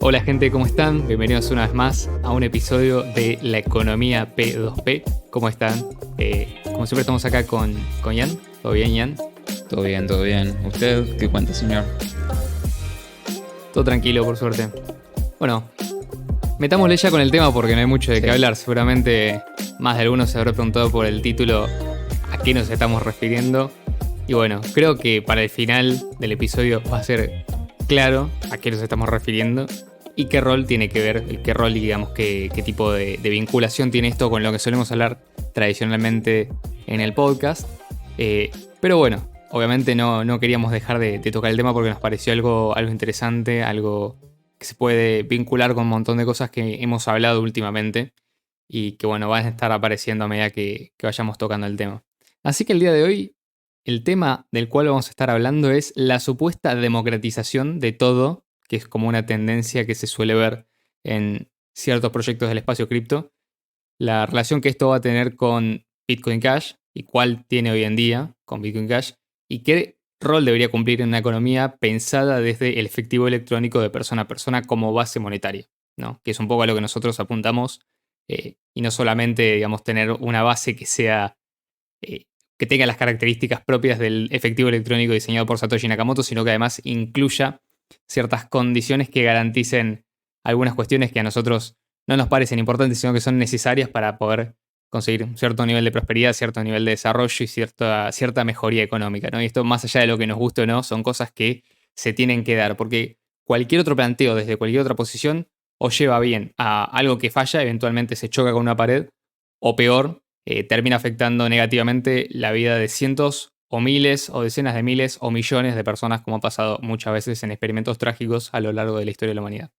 Hola gente, ¿cómo están? Bienvenidos una vez más a un episodio de La Economía P2P. ¿Cómo están? Como siempre estamos acá con Ian. ¿Todo bien, Ian? Todo bien, todo bien. ¿Usted qué cuenta, señor? Todo tranquilo, por suerte. Bueno, metámosle ya con el tema porque no hay mucho de qué Sí. hablar. Seguramente más de algunos se habrá preguntado por el título a qué nos estamos refiriendo. Y bueno, creo que para el final del episodio va a ser claro a qué nos estamos refiriendo y qué rol tiene que ver, qué rol y digamos qué tipo de vinculación tiene esto con lo que solemos hablar tradicionalmente en el podcast. Pero bueno, obviamente no queríamos dejar de tocar el tema porque nos pareció algo interesante, algo que se puede vincular con un montón de cosas que hemos hablado últimamente y que bueno, van a estar apareciendo a medida que vayamos tocando el tema. Así que el día de hoy, el tema del cual vamos a estar hablando es la supuesta democratización de todo, que es como una tendencia que se suele ver en ciertos proyectos del espacio cripto, la relación que esto va a tener con Bitcoin Cash y cuál tiene hoy en día con Bitcoin Cash y qué rol debería cumplir en una economía pensada desde el efectivo electrónico de persona a persona como base monetaria, ¿no? Que es un poco a lo que nosotros apuntamos y no solamente, digamos, tener una base que sea eh, que tenga las características propias del efectivo electrónico diseñado por Satoshi Nakamoto, sino que además incluya ciertas condiciones que garanticen algunas cuestiones que a nosotros no nos parecen importantes, sino que son necesarias para poder conseguir un cierto nivel de prosperidad, cierto nivel de desarrollo y cierta mejoría económica, ¿no? Y esto, más allá de lo que nos guste o no, son cosas que se tienen que dar, porque cualquier otro planteo desde cualquier otra posición o lleva bien a algo que falla, eventualmente se choca con una pared, o peor, termina afectando negativamente la vida de cientos o miles o decenas de miles o millones de personas, como ha pasado muchas veces en experimentos trágicos a lo largo de la historia de la humanidad.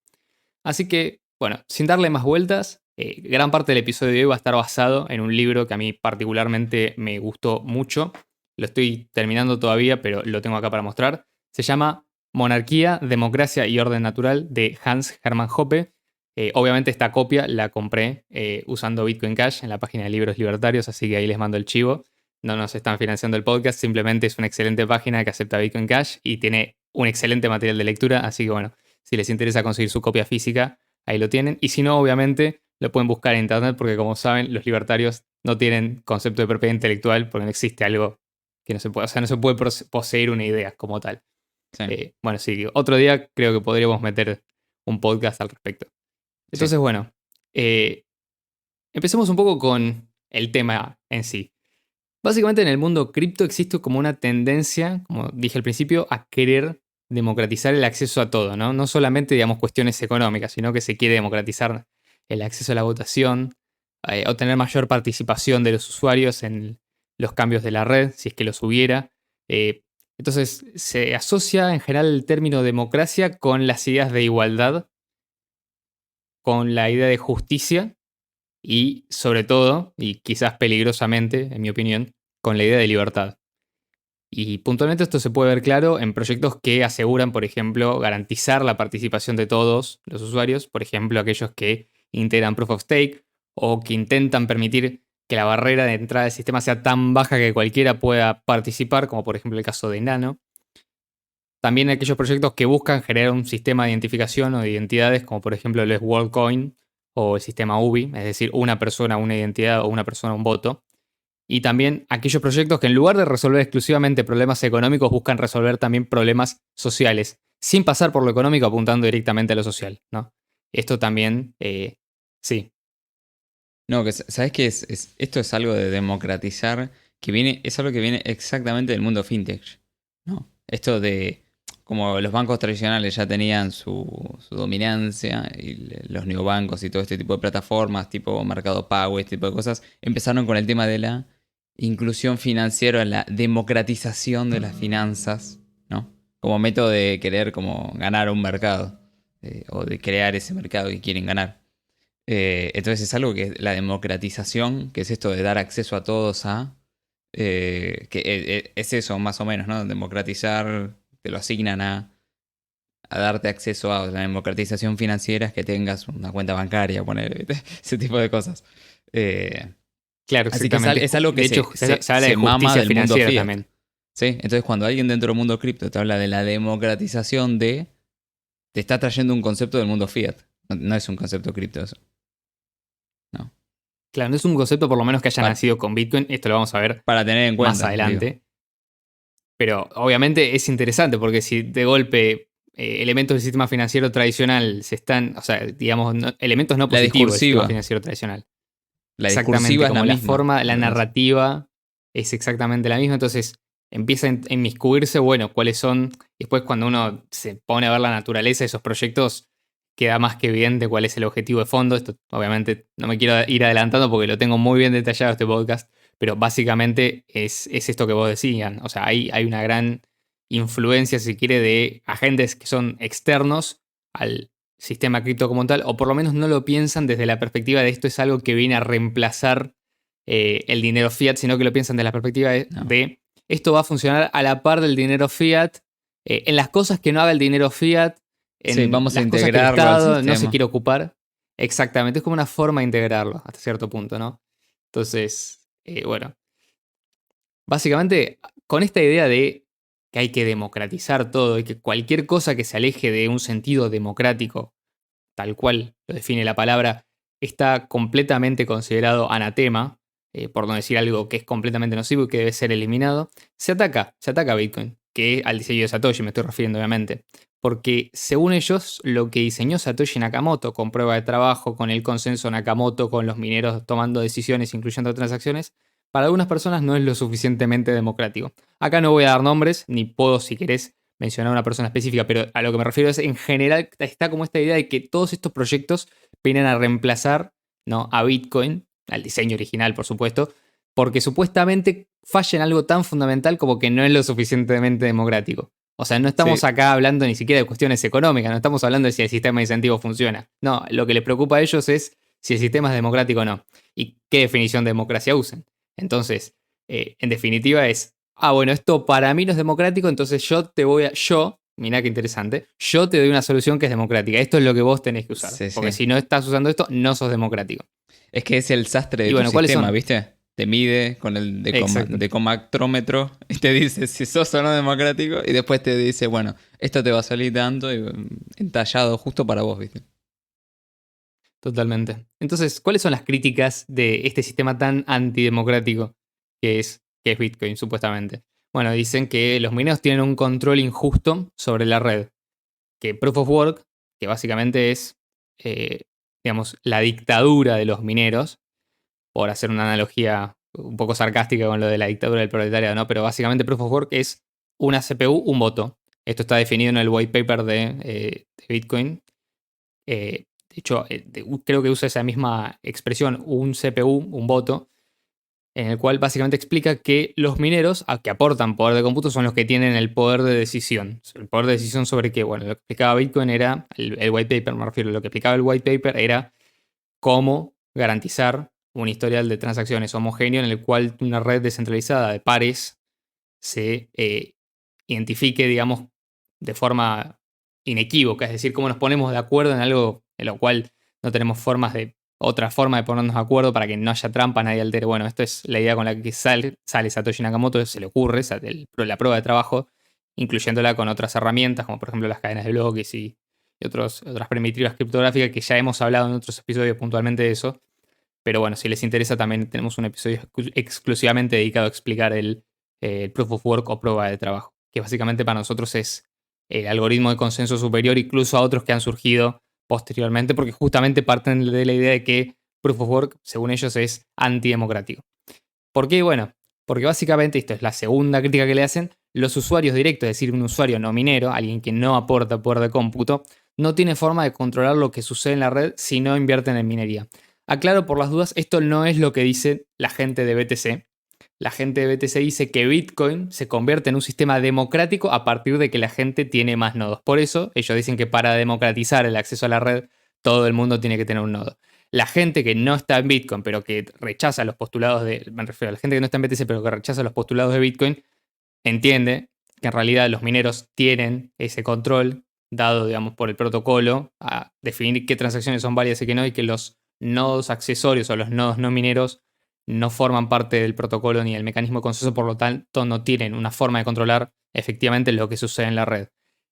Así que, bueno, sin darle más vueltas, gran parte del episodio de hoy va a estar basado en un libro que a mí particularmente me gustó mucho. Lo estoy terminando todavía, pero lo tengo acá para mostrar. Se llama Monarquía, Democracia y Orden Natural de Hans Hermann Hoppe. Obviamente esta copia la compré usando Bitcoin Cash en la página de Libros Libertarios, así que ahí les mando el chivo. No nos están financiando el podcast, simplemente es una excelente página que acepta Bitcoin Cash y tiene un excelente material de lectura, así que bueno, si les interesa conseguir su copia física, ahí lo tienen. Y si no, obviamente, lo pueden buscar en internet porque como saben, los libertarios no tienen concepto de propiedad intelectual porque no existe algo que no se puede, o sea, no se puede poseer una idea como tal. Sí, Bueno, sí, otro día creo que podríamos meter un podcast al respecto. sí. Entonces, bueno, eh, empecemos un poco con el tema en sí. Básicamente en el mundo cripto existe como una tendencia, como dije al principio, a querer democratizar el acceso a todo, ¿no? No solamente, digamos, cuestiones económicas, sino que se quiere democratizar el acceso a la votación, o tener mayor participación de los usuarios en los cambios de la red, si es que los hubiera. Eh, entonces, se asocia en general el término democracia con las ideas de igualdad, con la idea de justicia y, sobre todo, y quizás peligrosamente, en mi opinión, con la idea de libertad. Y puntualmente esto se puede ver claro en proyectos que aseguran, por ejemplo, garantizar la participación de todos los usuarios, por ejemplo, aquellos que integran Proof of Stake o que intentan permitir que la barrera de entrada del sistema sea tan baja que cualquiera pueda participar, como por ejemplo el caso de Nano. También aquellos proyectos que buscan generar un sistema de identificación o de identidades, como por ejemplo el WorldCoin o el sistema UBI, es decir, una persona, una identidad o una persona, un voto. Y también aquellos proyectos que en lugar de resolver exclusivamente problemas económicos buscan resolver también problemas sociales, sin pasar por lo económico apuntando directamente a lo social, ¿no? Esto también, sí, No, que sabes que esto es algo de democratizar que viene, es algo que viene exactamente del mundo fintech, ¿no? Esto de como los bancos tradicionales ya tenían su dominancia y los neobancos y todo este tipo de plataformas, tipo Mercado Pago, este tipo de cosas, empezaron con el tema de la inclusión financiera, la democratización de las finanzas, ¿no? Como método de querer como ganar un mercado o de crear ese mercado que quieren ganar. Entonces es algo que la democratización, que es esto de dar acceso a todos es eso más o menos, ¿no? Democratizar, te lo asignan a darte acceso a la democratización financiera, es que tengas una cuenta bancaria, poner ese tipo de cosas. Eh, claro, Así que exactamente. es algo De que hecho, se habla de se mama justicia del mundo financiera fiat. también. ¿Sí? Entonces cuando alguien dentro del mundo cripto te habla de la democratización de, te está trayendo un concepto del mundo fiat. No es un concepto cripto eso. No. Claro, no es un concepto por lo menos que haya Para, nacido con Bitcoin, esto lo vamos a ver para tener en más cuenta, digo. adelante. Pero obviamente es interesante porque si de golpe elementos del sistema financiero tradicional se están, o sea, digamos, elementos no La positivos del sistema discursiva. financiero tradicional. La Exactamente, discursiva es la como la misma. forma, la ¿Entendés? narrativa es exactamente la misma, entonces empieza a inmiscuirse, bueno, cuáles son, después cuando uno se pone a ver la naturaleza de esos proyectos, queda más que evidente cuál es el objetivo de fondo. Esto obviamente no me quiero ir adelantando porque lo tengo muy bien detallado este podcast, pero básicamente es esto que vos decían, o sea, hay una gran influencia, si quiere, de agentes que son externos al sistema cripto como tal, o por lo menos no lo piensan desde la perspectiva de esto es algo que viene a reemplazar el dinero fiat, sino que lo piensan desde la perspectiva No. de esto va a funcionar a la par del dinero fiat, en las cosas que no haga el dinero fiat, Sí, en vamos a las cosas que el integrarlo al Estado no se sistema. quiere ocupar. Exactamente, es como una forma de integrarlo hasta cierto punto, ¿no? Entonces, bueno, básicamente con esta idea de que hay que democratizar todo y que cualquier cosa que se aleje de un sentido democrático tal cual lo define la palabra, está completamente considerado anatema, por no decir algo que es completamente nocivo y que debe ser eliminado, se ataca a Bitcoin, que al diseño de Satoshi me estoy refiriendo obviamente. Porque según ellos, lo que diseñó Satoshi Nakamoto con prueba de trabajo, con el consenso Nakamoto, con los mineros tomando decisiones, incluyendo transacciones, para algunas personas no es lo suficientemente democrático. Acá no voy a dar nombres, ni puedo, si querés, mencionar a una persona específica, pero a lo que me refiero es, en general, está como esta idea de que todos estos proyectos vienen a reemplazar, ¿no?, a Bitcoin, al diseño original, por supuesto, porque supuestamente falla en algo tan fundamental como que no es lo suficientemente democrático. O sea, no estamos Sí, acá hablando ni siquiera de cuestiones económicas, no estamos hablando de si el sistema de incentivos funciona. No, lo que les preocupa a ellos es si el sistema es democrático o no y qué definición de democracia usen. Entonces, en definitiva es, bueno, esto para mí no es democrático, entonces mirá qué interesante, yo te doy una solución que es democrática. Esto es lo que vos tenés que usar. sí, Porque sí. si no estás usando esto, no sos democrático. Es que es el sastre de Y tu bueno, ¿cuáles sistema, son? ¿viste? Te mide con el Exacto. decomactrómetro y te dice si sos o no democrático y después te dice, bueno, esto te va a salir tanto y entallado justo para vos, ¿viste? Totalmente. Entonces, ¿cuáles son las críticas de este sistema tan antidemocrático que es Bitcoin, supuestamente? Bueno, dicen que los mineros tienen un control injusto sobre la red. Que Proof of Work, que básicamente es, eh, digamos, la dictadura de los mineros, por hacer una analogía un poco sarcástica con lo de la dictadura del proletariado, ¿no? Pero básicamente Proof of Work es una CPU, un voto. Esto está definido en el white paper de Bitcoin. De hecho, creo que usa esa misma expresión, un CPU, un voto, en el cual básicamente explica que los mineros que aportan poder de cómputo son los que tienen el poder de decisión. ¿El poder de decisión sobre qué? Bueno, lo que explicaba Bitcoin era, el white paper me refiero, lo que explicaba el white paper era cómo garantizar un historial de transacciones homogéneo en el cual una red descentralizada de pares se identifique, digamos, de forma inequívoca. Es decir, cómo nos ponemos de acuerdo en algo en lo cual no tenemos otra forma de ponernos de acuerdo para que no haya trampa, nadie altere. Bueno, esto es la idea con la que sale Satoshi Nakamoto, se le ocurre la prueba de trabajo, incluyéndola con otras herramientas, como por ejemplo las cadenas de bloques y otras primitivas criptográficas que ya hemos hablado en otros episodios puntualmente de eso. Pero bueno, si les interesa, también tenemos un episodio exclusivamente dedicado a explicar el Proof of Work o prueba de trabajo, que básicamente para nosotros es el algoritmo de consenso superior incluso a otros que han surgido posteriormente, porque justamente parten de la idea de que Proof of Work, según ellos, es antidemocrático. ¿Por qué? Bueno, porque básicamente, esto es la segunda crítica que le hacen, los usuarios directos, es decir, un usuario no minero, alguien que no aporta poder de cómputo, no tiene forma de controlar lo que sucede en la red si no invierten en minería. Aclaro por las dudas, esto no es lo que dice la gente de BTC. La gente de BTC dice que Bitcoin se convierte en un sistema democrático a partir de que la gente tiene más nodos. Por eso, ellos dicen que para democratizar el acceso a la red, todo el mundo tiene que tener un nodo. La gente que no está en Bitcoin, pero que rechaza los postulados me refiero a la gente que no está en BTC, pero que rechaza los postulados de Bitcoin, entiende que en realidad los mineros tienen ese control dado, digamos, por el protocolo a definir qué transacciones son válidas y qué no, y que los nodos accesorios o los nodos no mineros no forman parte del protocolo ni del mecanismo de consenso, por lo tanto no tienen una forma de controlar efectivamente lo que sucede en la red.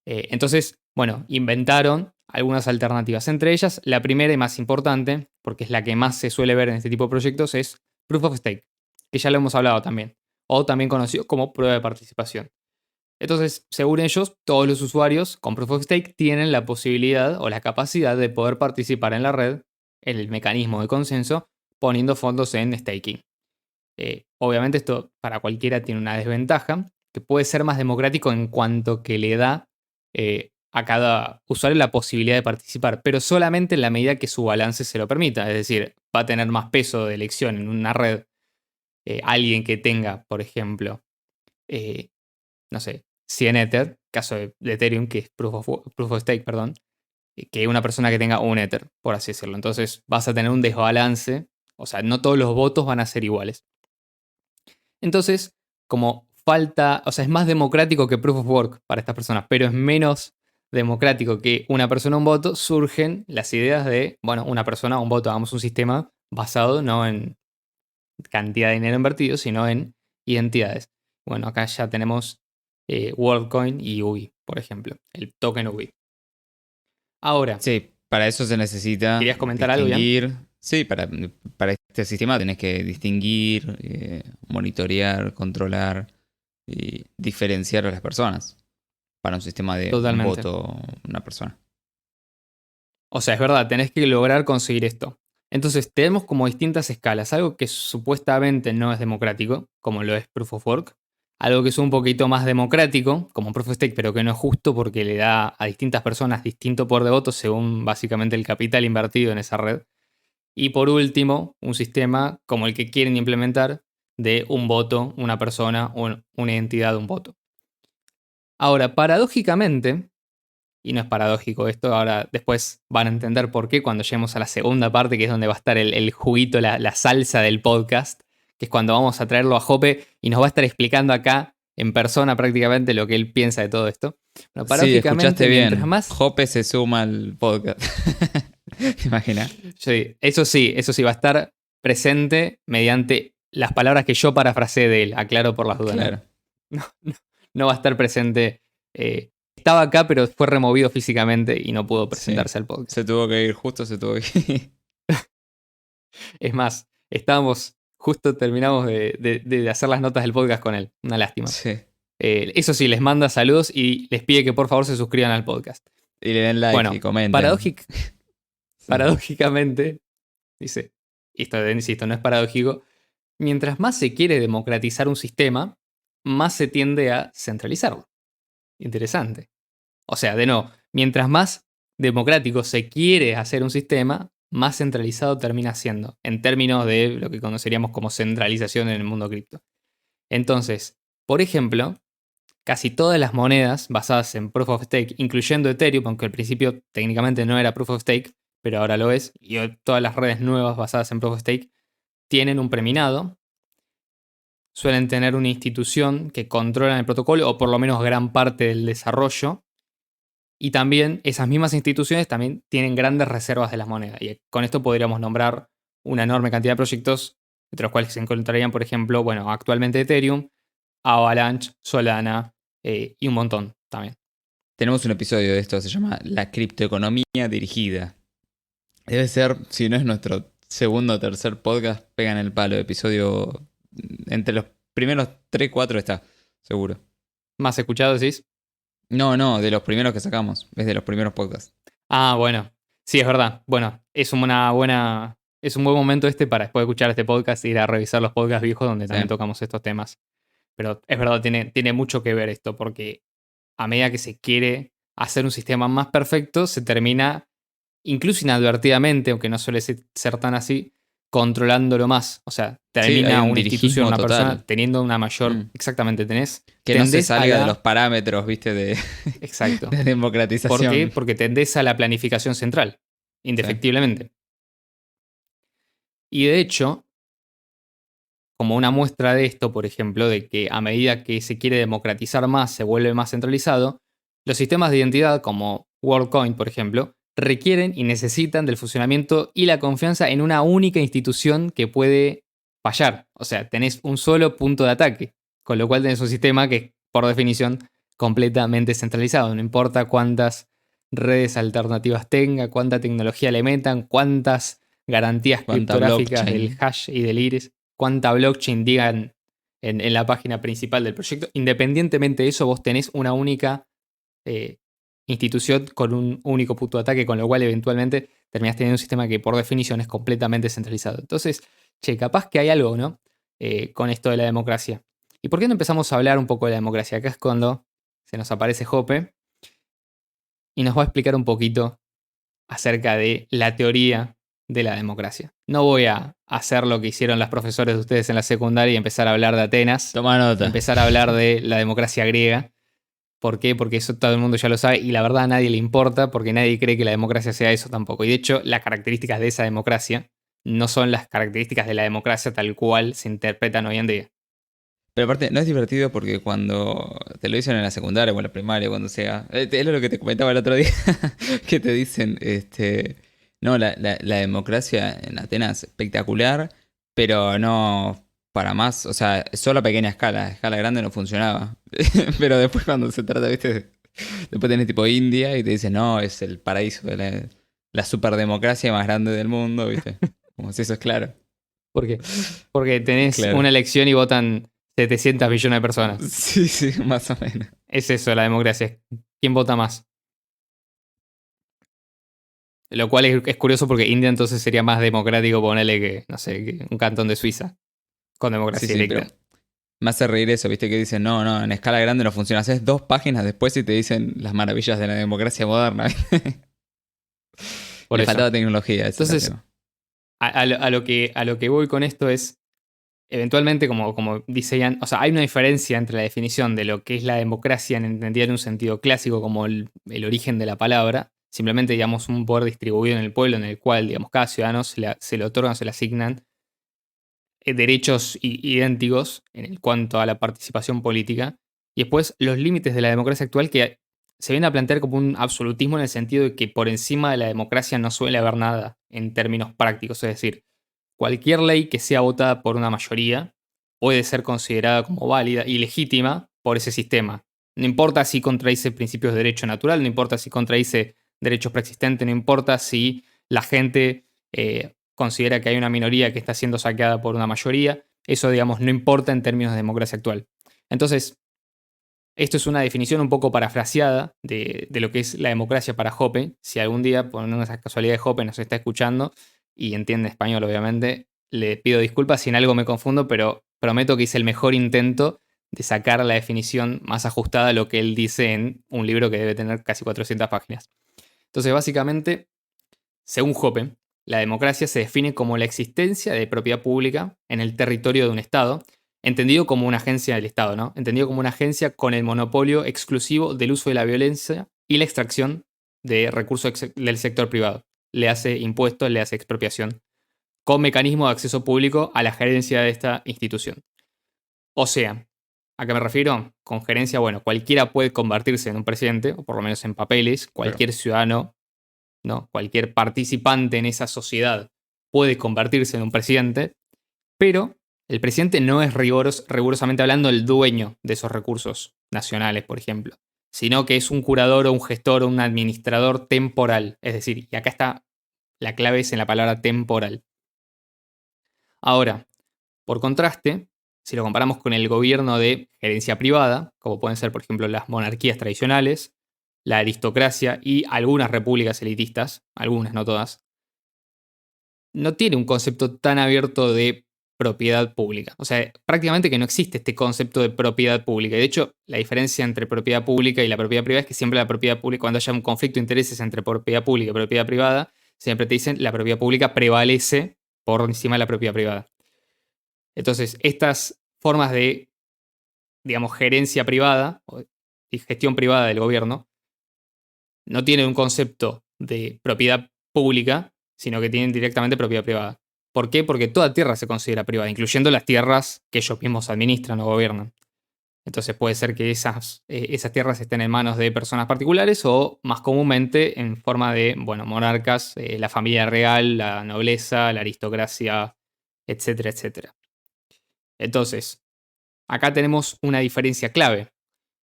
Entonces, bueno, inventaron algunas alternativas. Entre ellas, la primera y más importante, porque es la que más se suele ver en este tipo de proyectos, es Proof of Stake, que ya lo hemos hablado también, o también conocido como prueba de participación. Entonces, según ellos, todos los usuarios con Proof of Stake tienen la posibilidad o la capacidad de poder participar en la red, en el mecanismo de consenso, poniendo fondos en staking. Obviamente esto para cualquiera tiene una desventaja, que puede ser más democrático en cuanto que le da a cada usuario la posibilidad de participar, pero solamente en la medida que su balance se lo permita. Es decir, va a tener más peso de elección en una red alguien que tenga, por ejemplo, eh, no sé, 100 Ether, caso de Ethereum, que es Proof of Stake, perdón, que una persona que tenga un Ether, por así decirlo. Entonces vas a tener un desbalance, o sea, no todos los votos van a ser iguales. Entonces, como falta, o sea, es más democrático que Proof of Work para estas personas, pero es menos democrático que una persona un voto, surgen las ideas de, bueno, una persona un voto, hagamos un sistema basado no en cantidad de dinero invertido, sino en identidades. Bueno, acá ya tenemos WorldCoin y UBI, por ejemplo, el token UBI. Ahora, Sí, para eso se necesita ¿querías comentar algo, Ian? distinguir. Sí, para este sistema tenés que distinguir, monitorear, controlar y diferenciar a las personas. Para un sistema de un Totalmente. voto, una persona. O sea, es verdad, tenés que lograr conseguir esto. Entonces, tenemos como distintas escalas. Algo que supuestamente no es democrático, como lo es Proof of Work. Algo que es un poquito más democrático, como Proof of Stake, pero que no es justo porque le da a distintas personas distinto poder de voto según básicamente el capital invertido en esa red. Y por último, un sistema como el que quieren implementar de un voto, una persona, una entidad, un voto. Ahora, paradójicamente, y no es paradójico esto, ahora después van a entender por qué cuando lleguemos a la segunda parte, que es donde va a estar el juguito, la salsa del podcast, que es cuando vamos a traerlo a Jope y nos va a estar explicando acá en persona prácticamente lo que él piensa de todo esto. Bueno, Sí, paradójicamente, escuchaste mientras bien. más... Jope se suma al podcast. ¿Te imaginas? Sí, eso sí, va a estar presente mediante las palabras que yo parafraseé de él, aclaro por las dudas, ¿no? Claro. No, no, no va a estar presente. Estaba acá, pero fue removido físicamente y no pudo Sí. presentarse al podcast. Se tuvo que ir, justo se tuvo que ir. Es más, justo terminamos de hacer las notas del podcast con él. Una lástima. Sí. Eso sí, les manda saludos y les pide que por favor se suscriban al podcast. Y le den like y Bueno, comenten. Sí. paradójicamente, dice, esto insisto, no es paradójico, mientras más se quiere democratizar un sistema, más se tiende a centralizarlo. Interesante. O sea, de nuevo, mientras más democrático se quiere hacer un sistema, más centralizado termina siendo, en términos de lo que conoceríamos como centralización en el mundo cripto. Entonces, por ejemplo, casi todas las monedas basadas en Proof of Stake, incluyendo Ethereum, aunque al principio técnicamente no era Proof of Stake, pero ahora lo es, y todas las redes nuevas basadas en Proof of Stake tienen un preminado, suelen tener una institución que controla el protocolo, o por lo menos gran parte del desarrollo, y también esas mismas instituciones también tienen grandes reservas de las monedas. Y con esto podríamos nombrar una enorme cantidad de proyectos, entre los cuales se encontrarían, por ejemplo, bueno, actualmente Ethereum, Avalanche, Solana y un montón también. Tenemos un episodio de esto, se llama La criptoeconomía dirigida. Debe ser, si no es nuestro segundo o tercer podcast, pegan el palo. Episodio entre los primeros 3, 4 está, seguro. ¿Más escuchado decís? No, de los primeros que sacamos. Es de los primeros podcasts. Ah, bueno. Sí, es verdad. Bueno, es un buen momento este para después de escuchar este podcast ir a revisar los podcasts viejos donde también Sí. tocamos estos temas. Pero es verdad, tiene mucho que ver esto, porque a medida que se quiere hacer un sistema más perfecto, se termina, incluso inadvertidamente, aunque no suele ser tan así, controlándolo más. O sea, Sí, hay termina un una institución, dirigismo una persona, total. teniendo una mayor... Mm. Exactamente, Que no se tendés a salga de los parámetros, viste, de, Exacto. de ¿Por democratización. qué? Porque tendés a la planificación central, indefectiblemente. Y de hecho, como una muestra de esto, por ejemplo, de que a medida que se quiere democratizar más, se vuelve más centralizado, los sistemas de identidad como WorldCoin, por ejemplo, requieren y necesitan del funcionamiento y la confianza en una única institución que puede fallar. O sea, tenés un solo punto de ataque, con lo cual tenés un sistema que es, por definición, completamente centralizado. No importa cuántas redes alternativas tenga, cuánta tecnología le metan, cuántas garantías Cuánta criptográficas del blockchain. hash y del iris, cuánta blockchain digan en la página principal del proyecto. Independientemente de eso, vos tenés una única eh, institución con un único punto de ataque, con lo cual eventualmente terminás teniendo un sistema que por definición es completamente centralizado. Entonces, che, capaz que hay algo, ¿no? Con esto de la democracia. ¿Y por qué no empezamos a hablar un poco de la democracia? Acá es cuando se nos aparece Jope y nos va a explicar un poquito acerca de la teoría de la democracia. No voy a hacer lo que hicieron los profesores de ustedes en la secundaria y empezar a hablar de Atenas, Toma nota. empezar a hablar de la democracia griega. ¿Por qué? Porque eso todo el mundo ya lo sabe y la verdad a nadie le importa porque nadie cree que la democracia sea eso tampoco. Y de hecho, las características de esa democracia no son las características de la democracia tal cual se interpretan hoy en día. Pero aparte, no es divertido porque cuando te lo dicen en la secundaria o en la primaria, cuando sea. Es lo que te comentaba el otro día. Que te dicen, no, la democracia en Atenas espectacular, pero no para más. O sea, solo a pequeña escala. A escala grande no funcionaba. Pero después cuando se trata, viste, después tenés tipo India y te dicen, no, es el paraíso de la superdemocracia más grande del mundo, viste. Como si eso es claro. ¿Por qué? Porque tenés Claro. una elección y votan 700 millones de personas. Sí, sí, más o menos. Es eso la democracia. ¿Quién vota más? Lo cual es curioso porque India entonces sería más democrático ponerle que, no sé, que un cantón de Suiza con Sí, democracia sí, pero directa. me hace reír eso, viste, que dicen, no, no, en escala grande no funciona. Haces 2 páginas después y te dicen las maravillas de la democracia moderna. Por Le eso. faltaba tecnología, ese era el Entonces, tema. a lo que voy con esto es, eventualmente, como dice Ian, o sea, hay una diferencia entre la definición de lo que es la democracia entendida en un sentido clásico como el origen de la palabra, simplemente, digamos, un poder distribuido en el pueblo en el cual, digamos, cada ciudadano se le otorgan, se le asignan derechos idénticos en cuanto a la participación política, y después los límites de la democracia actual que se viene a plantear como un absolutismo en el sentido de que por encima de la democracia no suele haber nada en términos prácticos, es decir, cualquier ley que sea votada por una mayoría puede ser considerada como válida y legítima por ese sistema. No importa si contradice principios de derecho natural, no importa si contradice derechos preexistentes, no importa si la gente considera que hay una minoría que está siendo saqueada por una mayoría. Eso, digamos, no importa en términos de democracia actual. Entonces, esto es una definición un poco parafraseada de lo que es la democracia para Hoppe. Si algún día, por una casualidad de Hoppe, nos está escuchando y entiende español, obviamente, le pido disculpas si en algo me confundo, pero prometo que hice el mejor intento de sacar la definición más ajustada a lo que él dice en un libro que debe tener casi 400 páginas. Entonces, básicamente, según Hoppe, la democracia se define como la existencia de propiedad pública en el territorio de un Estado, entendido como una agencia del Estado, ¿no? Entendido como una agencia con el monopolio exclusivo del uso de la violencia y la extracción de recursos del sector privado. Le hace impuestos, le hace expropiación, con mecanismo de acceso público a la gerencia de esta institución. O sea, ¿a qué me refiero? Con gerencia, bueno, cualquiera puede convertirse en un presidente, o por lo menos en papeles, Claro. cualquier ciudadano, ¿no? Cualquier participante en esa sociedad puede convertirse en un presidente, pero el presidente no es rigurosamente hablando el dueño de esos recursos nacionales, por ejemplo, sino que es un curador o un gestor o un administrador temporal. Es decir, y acá está la clave es en la palabra temporal. Ahora, por contraste, si lo comparamos con el gobierno de gerencia privada, como pueden ser, por ejemplo, las monarquías tradicionales, la aristocracia y algunas repúblicas elitistas, algunas, no todas, no tiene un concepto tan abierto de propiedad pública. O sea, prácticamente que no existe este concepto de propiedad pública. Y de hecho, la diferencia entre propiedad pública y la propiedad privada es que siempre la propiedad pública, cuando haya un conflicto de intereses entre propiedad pública y propiedad privada, siempre te dicen la propiedad pública prevalece por encima de la propiedad privada. Entonces, estas formas de, digamos, gerencia privada y gestión privada del gobierno no tienen un concepto de propiedad pública, sino que tienen directamente propiedad privada. ¿Por qué? Porque toda tierra se considera privada, incluyendo las tierras que ellos mismos administran o gobiernan. Entonces puede ser que esas tierras estén en manos de personas particulares o más comúnmente en forma de, bueno, monarcas, la familia real, la nobleza, la aristocracia, etcétera, etcétera. Entonces, acá tenemos una diferencia clave,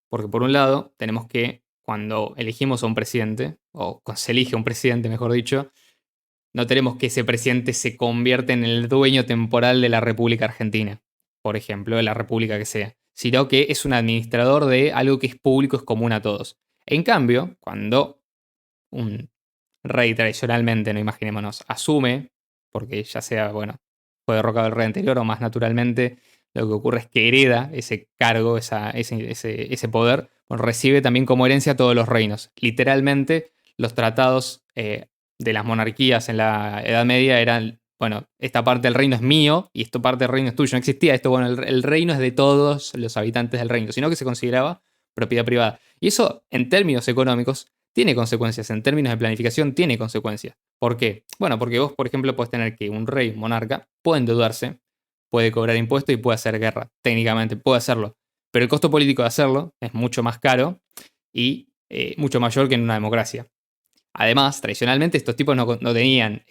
porque por un lado tenemos que cuando elegimos a un presidente, o cuando se elige a un presidente, mejor dicho, no tenemos que ese presidente se convierta en el dueño temporal de la República Argentina, por ejemplo, de la república que sea, sino que es un administrador de algo que es público, es común a todos. En cambio, cuando un rey tradicionalmente, no imaginémonos, asume, porque ya sea, bueno, fue derrocado el rey anterior o más naturalmente, lo que ocurre es que hereda ese cargo, ese poder, bueno, recibe también como herencia todos los reinos. Literalmente, los tratados de las monarquías en la Edad Media eran, bueno, esta parte del reino es mío y esta parte del reino es tuyo. No existía esto, bueno, el reino es de todos los habitantes del reino, sino que se consideraba propiedad privada. Y eso, en términos económicos, tiene consecuencias. En términos de planificación, tiene consecuencias. ¿Por qué? Bueno, porque vos, por ejemplo, puedes tener que un rey, monarca, puede endeudarse, puede cobrar impuestos y puede hacer guerra. Técnicamente puede hacerlo. Pero el costo político de hacerlo es mucho más caro y mucho mayor que en una democracia. Además, tradicionalmente estos tipos no tenían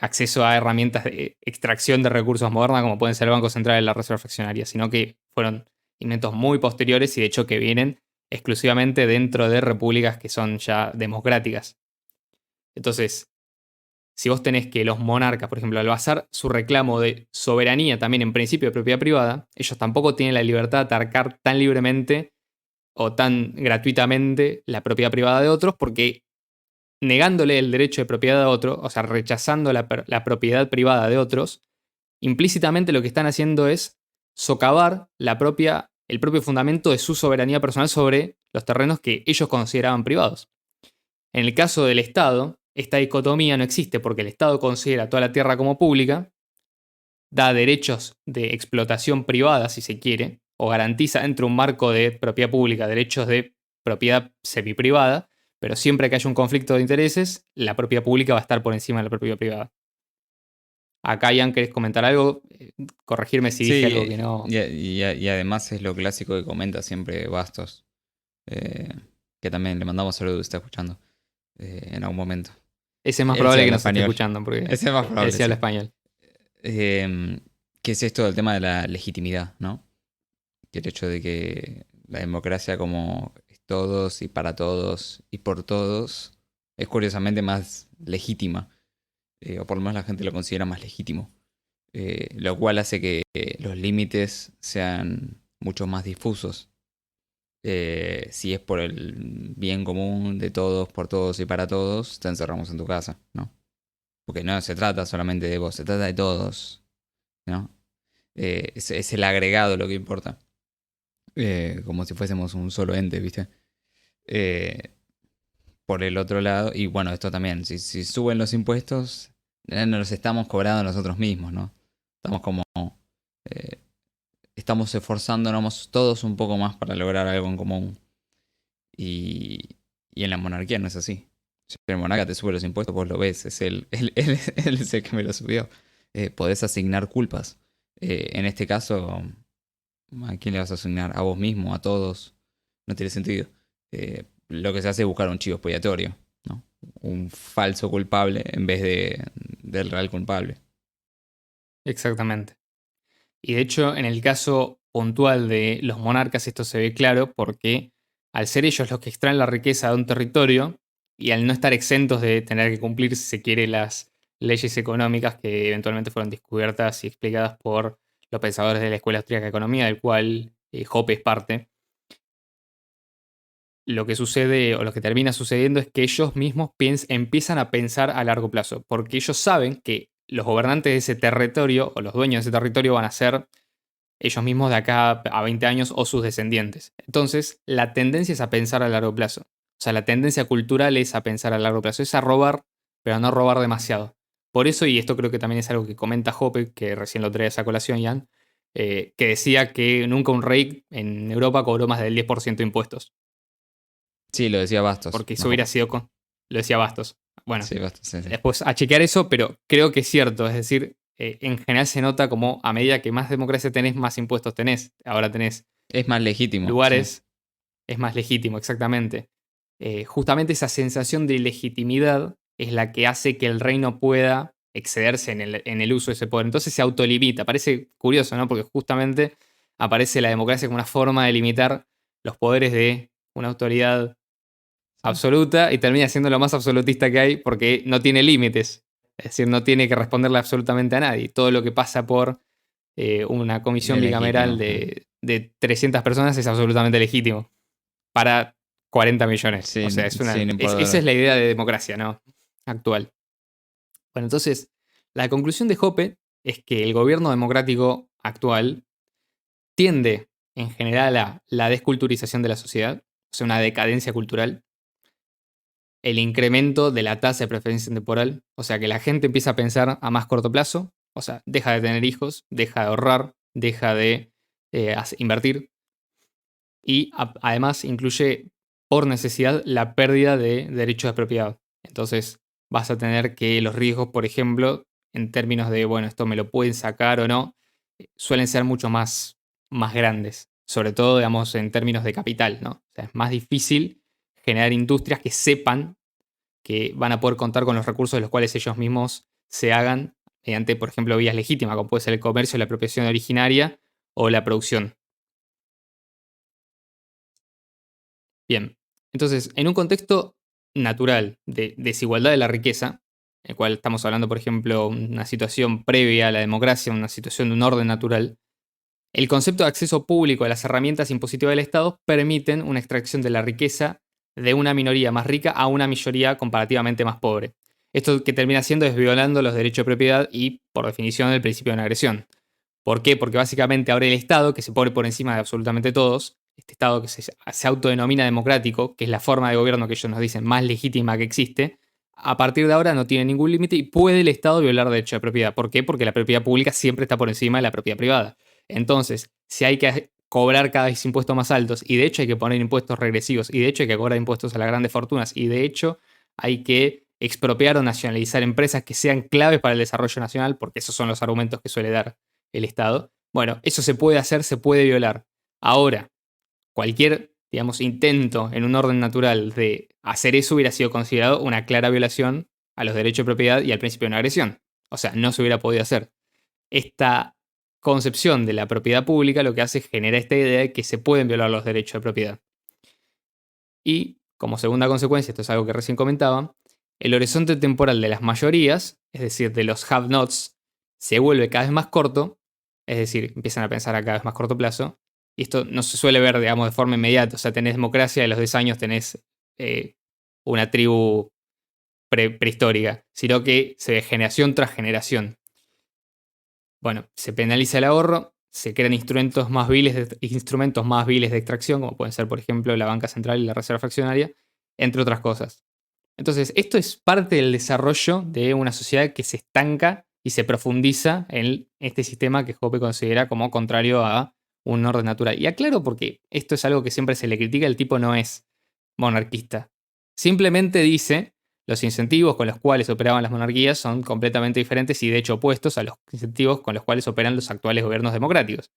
acceso a herramientas de extracción de recursos modernas como pueden ser el Banco Central y la Reserva Fraccionaria, sino que fueron inventos muy posteriores y de hecho que vienen exclusivamente dentro de repúblicas que son ya democráticas. Entonces, si vos tenés que los monarcas, por ejemplo, al basar su reclamo de soberanía también en principio de propiedad privada, ellos tampoco tienen la libertad de atacar tan libremente o tan gratuitamente la propiedad privada de otros porque negándole el derecho de propiedad a otro, o sea, rechazando la propiedad privada de otros, implícitamente lo que están haciendo es socavar el propio fundamento de su soberanía personal sobre los terrenos que ellos consideraban privados. En el caso del Estado, esta dicotomía no existe porque el Estado considera toda la tierra como pública, da derechos de explotación privada, si se quiere, o garantiza dentro de un marco de propiedad pública derechos de propiedad semiprivada, pero siempre que haya un conflicto de intereses, la propiedad pública va a estar por encima de la propiedad privada. Acá, Ian, ¿querés comentar algo? Corregirme si dije algo que Sí, no. y además es lo clásico que comenta siempre Bastos, eh, que también le mandamos saludos, está escuchando en algún momento. Ese es más Él sí probable que habla nos esté español. escuchando, porque Ese es más él probable, sí habla sí. español. Que es esto del tema de la legitimidad, ¿no? Que el hecho de que la democracia como es todos y para todos y por todos es curiosamente más legítima, o por lo menos la gente lo considera más legítimo, lo cual hace que los límites sean mucho más difusos. Si es por el bien común de todos, por todos y para todos, te encerramos en tu casa, ¿no? Porque no se trata solamente de vos, se trata de todos, ¿no? Es el agregado lo que importa. Como si fuésemos un solo ente, ¿viste? Eh, por el otro lado, y bueno, esto también, si suben los impuestos, nos los estamos cobrando nosotros mismos, ¿no? Estamos como... eh, estamos esforzándonos todos un poco más para lograr algo en común. Y en la monarquía no es así. Si el monarca te sube los impuestos, vos lo ves, él es el que me lo subió. Podés asignar culpas. En este caso, ¿a quién le vas a asignar? ¿A vos mismo? ¿A todos? No tiene sentido. Lo que se hace es buscar un chivo expiatorio, ¿no? Un falso culpable en vez del real culpable. Exactamente. Y de hecho, en el caso puntual de los monarcas, esto se ve claro porque al ser ellos los que extraen la riqueza de un territorio y al no estar exentos de tener que cumplir, si se quiere, las leyes económicas que eventualmente fueron descubiertas y explicadas por los pensadores de la Escuela Austríaca de Economía, del cual Hoppe es parte, lo que sucede o lo que termina sucediendo es que ellos mismos empiezan a pensar a largo plazo, porque ellos saben que los gobernantes de ese territorio o los dueños de ese territorio van a ser ellos mismos de acá a 20 años o sus descendientes. Entonces, la tendencia es a pensar a largo plazo. O sea, la tendencia cultural es a pensar a largo plazo, es a robar, pero a no robar demasiado. Por eso, y esto creo que también es algo que comenta Hoppe, que recién lo trae a esa colación, Ian, que decía que nunca un rey en Europa cobró más del 10% de impuestos. Sí, lo decía Bastos. Porque eso No, hubiera sido con. Lo decía Bastos. Bueno, sí, Bastos, sí, sí. después a chequear eso, pero creo que es cierto. Es decir, en general se nota como a medida que más democracia tenés, más impuestos tenés. Ahora tenés Es más legítimo, sí. lugares, es más legítimo, exactamente. Justamente esa sensación de legitimidad es la que hace que el reino pueda excederse en el uso de ese poder. Entonces se autolimita. Parece curioso, ¿no? Porque justamente aparece la democracia como una forma de limitar los poderes de una autoridad absoluta y termina siendo lo más absolutista que hay porque no tiene límites. Es decir, no tiene que responderle absolutamente a nadie. Todo lo que pasa por una comisión Es bicameral legítimo. de 300 personas es absolutamente legítimo para 40 millones. O sea, Sin importar. esa es la idea de democracia, ¿no? Actual. Bueno, entonces, la conclusión de Hoppe es que el gobierno democrático actual tiende en general a la desculturización de la sociedad, o sea, una decadencia cultural, el incremento de la tasa de preferencia temporal, o sea, que la gente empieza a pensar a más corto plazo, o sea, deja de tener hijos, deja de ahorrar, deja de invertir, y además incluye por necesidad la pérdida de derechos de propiedad. Entonces vas a tener que los riesgos, por ejemplo, en términos de, bueno, esto me lo pueden sacar o no, suelen ser mucho más grandes, sobre todo, digamos, en términos de capital, ¿no? O sea, es más difícil generar industrias que sepan que van a poder contar con los recursos de los cuales ellos mismos se hagan mediante, por ejemplo, vías legítimas, como puede ser el comercio, la apropiación originaria o la producción. Bien, entonces, en un contexto natural de desigualdad de la riqueza, en el cual estamos hablando, por ejemplo, una situación previa a la democracia, una situación de un orden natural, el concepto de acceso público a las herramientas impositivas del Estado permiten una extracción de la riqueza de una minoría más rica a una mayoría comparativamente más pobre. Esto que termina haciendo es violando los derechos de propiedad y, por definición, el principio de una agresión. ¿Por qué? Porque básicamente ahora el Estado, que se pone por encima de absolutamente todos, este Estado que se autodenomina democrático, que es la forma de gobierno que ellos nos dicen más legítima que existe, a partir de ahora no tiene ningún límite y puede el Estado violar derechos de propiedad. ¿Por qué? Porque la propiedad pública siempre está por encima de la propiedad privada. Entonces, si hay que cobrar cada vez impuestos más altos, y de hecho hay que poner impuestos regresivos, y de hecho hay que cobrar impuestos a las grandes fortunas, y de hecho hay que expropiar o nacionalizar empresas que sean claves para el desarrollo nacional, porque esos son los argumentos que suele dar el Estado. Bueno, eso se puede hacer, se puede violar. Ahora, cualquier, digamos, intento en un orden natural de hacer eso hubiera sido considerado una clara violación a los derechos de propiedad y al principio de una agresión. O sea, no se hubiera podido hacer. Esta concepción de la propiedad pública lo que hace es generar esta idea de que se pueden violar los derechos de propiedad. Y, como segunda consecuencia, esto es algo que recién comentaba, el horizonte temporal de las mayorías, es decir, de los have-nots, se vuelve cada vez más corto, es decir, empiezan a pensar a cada vez más corto plazo, y esto no se suele ver, digamos, de forma inmediata, o sea, tenés democracia y a los 10 años tenés una tribu prehistórica, sino que se ve generación tras generación. Bueno, se penaliza el ahorro, se crean instrumentos más viles de extracción, como pueden ser, por ejemplo, la banca central y la reserva fraccionaria, entre otras cosas. Entonces, esto es parte del desarrollo de una sociedad que se estanca y se profundiza en este sistema que Hoppe considera como contrario a un orden natural. Y aclaro porque esto es algo que siempre se le critica, el tipo no es monarquista. Simplemente dice los incentivos con los cuales operaban las monarquías son completamente diferentes y de hecho opuestos a los incentivos con los cuales operan los actuales gobiernos democráticos.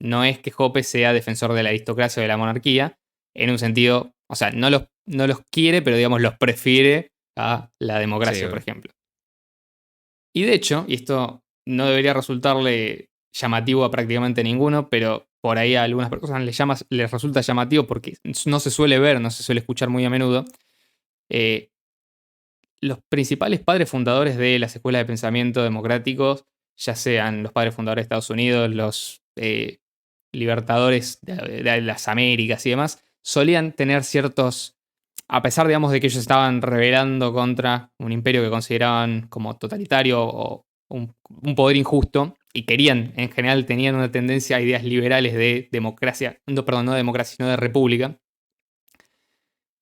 No es que Hoppe sea defensor de la aristocracia o de la monarquía, en un sentido, o sea, no los quiere, pero digamos los prefiere a la Sí, democracia, por obvio. ejemplo. Y de hecho, y esto no debería resultarle llamativo a prácticamente ninguno, pero por ahí a algunas personas les resulta llamativo porque no se suele ver, no se suele escuchar muy a menudo. eh, los principales padres fundadores de las escuelas de pensamiento democráticos, ya sean los padres fundadores de Estados Unidos, los libertadores de las Américas y demás, solían tener ciertos, a pesar, digamos, de que ellos estaban rebelando contra un imperio que consideraban como totalitario o un poder injusto, y querían, en general, tenían una tendencia a ideas liberales de democracia, no, perdón, no de democracia, sino de república.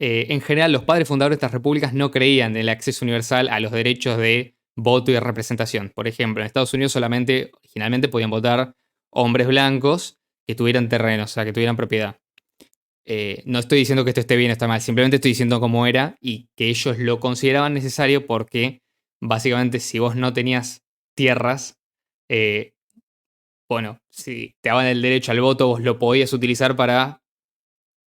En general, los padres fundadores de estas repúblicas no creían en el acceso universal a los derechos de voto y de representación. Por ejemplo, en Estados Unidos solamente, originalmente, podían votar hombres blancos que tuvieran terreno, o sea, que tuvieran propiedad. No estoy diciendo que esto esté bien o está mal, simplemente estoy diciendo cómo era y que ellos lo consideraban necesario porque, básicamente, si vos no tenías tierras, eh, bueno, si te daban el derecho al voto, vos lo podías utilizar para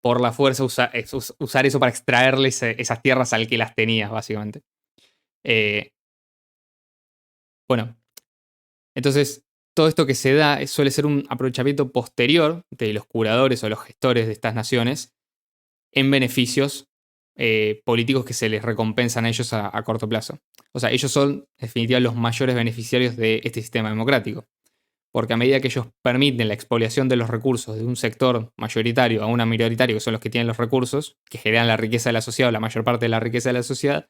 por la fuerza usar eso para extraerles esas tierras al que las tenías, básicamente. Eh, bueno, entonces todo esto que se da suele ser un aprovechamiento posterior de los curadores o los gestores de estas naciones en beneficios políticos que se les recompensan a ellos a corto plazo. O sea, ellos son, en definitiva, los mayores beneficiarios de este sistema democrático. Porque a medida que ellos permiten la expoliación de los recursos de un sector mayoritario a una minoritario, que son los que tienen los recursos, que generan la riqueza de la sociedad o la mayor parte de la riqueza de la sociedad,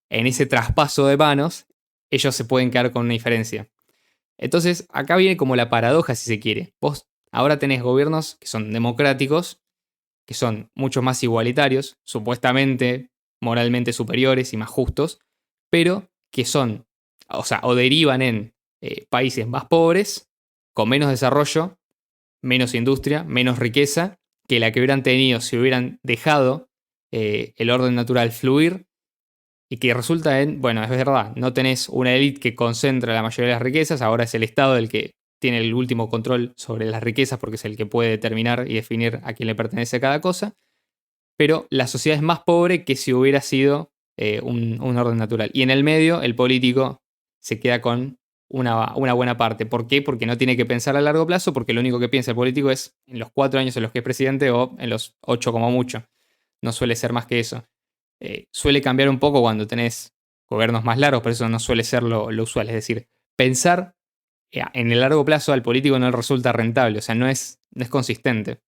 en ese traspaso de manos, ellos se pueden quedar con una diferencia. Entonces, acá viene como la paradoja, si se quiere. Vos ahora tenés gobiernos que son democráticos, que son mucho más igualitarios, supuestamente moralmente superiores y más justos, pero que son, o sea, o derivan en países más pobres, con menos desarrollo, menos industria, menos riqueza, que la que hubieran tenido si hubieran dejado el orden natural fluir, y que resulta en, bueno, es verdad, no tenés una élite que concentra la mayoría de las riquezas, ahora es el Estado el que tiene el último control sobre las riquezas porque es el que puede determinar y definir a quién le pertenece cada cosa, pero la sociedad es más pobre que si hubiera sido un orden natural. Y en el medio, el político se queda con una buena parte. ¿Por qué? Porque no tiene que pensar a largo plazo, porque lo único que piensa el político es en los 4 años en los que es presidente o en los 8 como mucho. No suele ser más que eso. Suele cambiar un poco cuando tenés gobiernos más largos, pero eso no suele ser lo usual. Es decir, pensar en el largo plazo al político no le resulta rentable, o sea, no es consistente.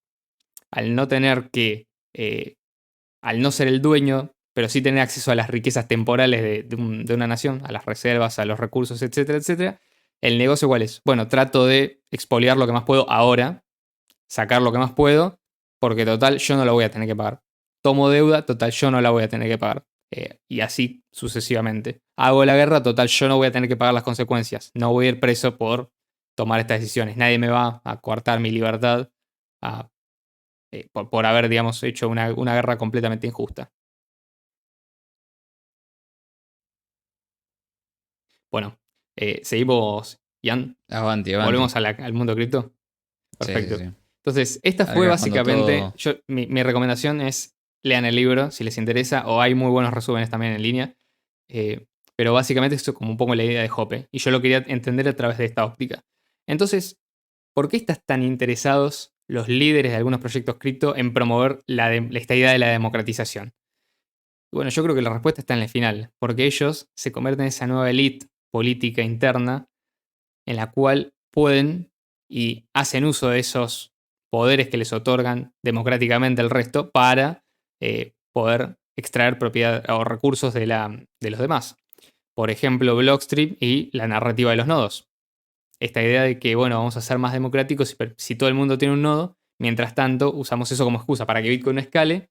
Al no tener que, al no ser el dueño, pero sí tener acceso a las riquezas temporales de una nación, a las reservas, a los recursos, etcétera, etcétera, el negocio ¿cuál es? Bueno, trato de expoliar lo que más puedo ahora, sacar lo que más puedo, porque total yo no lo voy a tener que pagar. Tomo deuda, total yo no la voy a tener que pagar. Y así sucesivamente. Hago la guerra, total yo no voy a tener que pagar las consecuencias. No voy a ir preso por tomar estas decisiones. Nadie me va a coartar mi libertad por haber, digamos, hecho una guerra completamente injusta. Bueno, seguimos, Ian. Avanti, avanti. Volvemos al mundo cripto. Perfecto. Sí, sí, sí. Entonces, esta fue Acá básicamente. cuando Mi recomendación es lean el libro si les interesa, o hay muy buenos resúmenes también en línea. Eh, pero básicamente esto es como un poco la idea de Hoppe. Y yo lo quería entender a través de esta óptica. Entonces, ¿por qué están tan interesados los líderes de algunos proyectos cripto en promover esta idea de la democratización? Bueno, yo creo que la respuesta está en el final, porque ellos se convierten en esa nueva élite política interna en la cual pueden y hacen uso de esos poderes que les otorgan democráticamente el resto para poder extraer propiedad o recursos de los demás. Por ejemplo, Blockstream y la narrativa de los nodos. Esta idea de que, bueno, vamos a ser más democráticos si todo el mundo tiene un nodo, mientras tanto usamos eso como excusa para que Bitcoin no escale.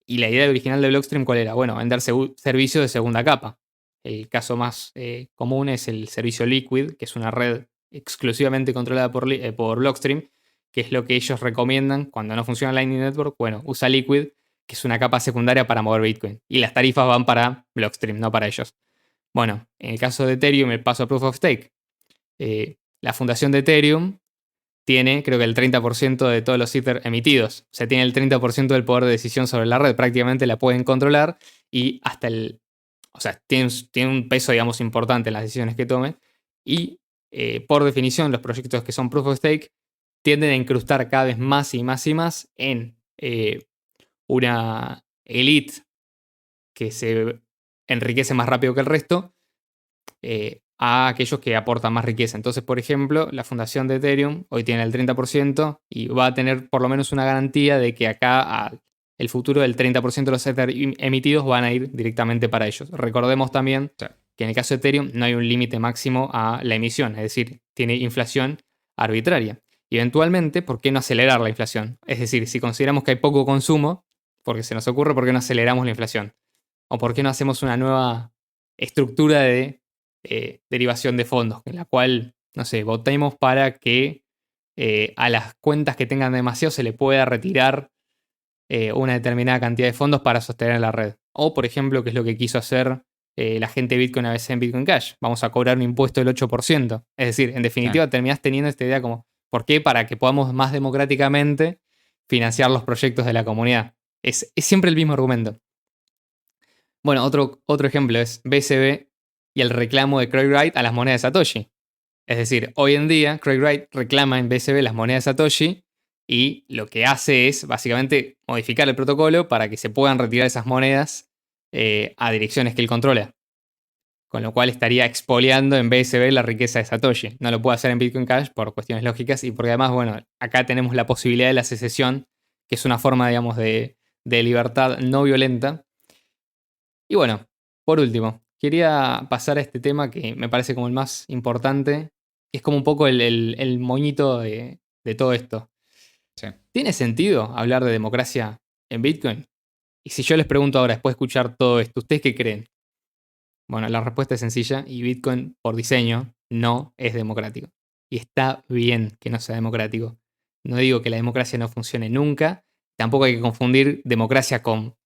Y la idea original de Blockstream, ¿cuál era? Bueno, vender servicios de segunda capa. El caso más común es el servicio Liquid, que es una red exclusivamente controlada por Blockstream, que es lo que ellos recomiendan cuando no funciona Lightning Network. Bueno, usa Liquid, que es una capa secundaria para mover Bitcoin. Y las tarifas van para Blockstream, no para ellos. Bueno, en el caso de Ethereum, el paso a Proof of Stake. La fundación de Ethereum tiene, creo que el 30% de todos los Ether emitidos. O sea, tiene el 30% del poder de decisión sobre la red. Prácticamente la pueden controlar y hasta o sea, tiene un peso, digamos, importante en las decisiones que tomen. Y por definición, los proyectos que son Proof of Stake tienden a incrustar cada vez más y más y más en una elite que se enriquece más rápido que el resto a aquellos que aportan más riqueza. Entonces, por ejemplo, la fundación de Ethereum hoy tiene el 30% y va a tener por lo menos una garantía de que acá el futuro del 30% de los Ether emitidos van a ir directamente para ellos. Recordemos también que en el caso de Ethereum no hay un límite máximo a la emisión, es decir, tiene inflación arbitraria. Y eventualmente, ¿por qué no acelerar la inflación? Es decir, si consideramos que hay poco consumo, porque se nos ocurre, ¿por qué no aceleramos la inflación? ¿O por qué no hacemos una nueva estructura de derivación de fondos, en la cual, no sé, votemos para que a las cuentas que tengan demasiado se le pueda retirar una determinada cantidad de fondos para sostener la red? O, por ejemplo, que es lo que quiso hacer la gente de Bitcoin a veces en Bitcoin Cash. Vamos a cobrar un impuesto del 8%. Es decir, en definitiva, terminás teniendo esta idea como, ¿por qué? Para que podamos más democráticamente financiar los proyectos de la comunidad. Es siempre el mismo argumento. Bueno, otro ejemplo es BSB y el reclamo de Craig Wright a las monedas de Satoshi. Es decir, hoy en día Craig Wright reclama en BSB las monedas de Satoshi y lo que hace es básicamente modificar el protocolo para que se puedan retirar esas monedas a direcciones que él controla. Con lo cual estaría expoliando en BSV la riqueza de Satoshi. No lo puede hacer en Bitcoin Cash por cuestiones lógicas y porque además, bueno, acá tenemos la posibilidad de la secesión, que es una forma, digamos, de libertad no violenta. Y bueno, por último, quería pasar a este tema que me parece como el más importante, que es como un poco el moñito de todo esto. Sí. ¿Tiene sentido hablar de democracia en Bitcoin? Y si yo les pregunto ahora, después de escuchar todo esto, ¿ustedes qué creen? Bueno, la respuesta es sencilla y Bitcoin, por diseño, no es democrático. Y está bien que no sea democrático. No digo que la democracia no funcione nunca, tampoco hay que confundir democracia con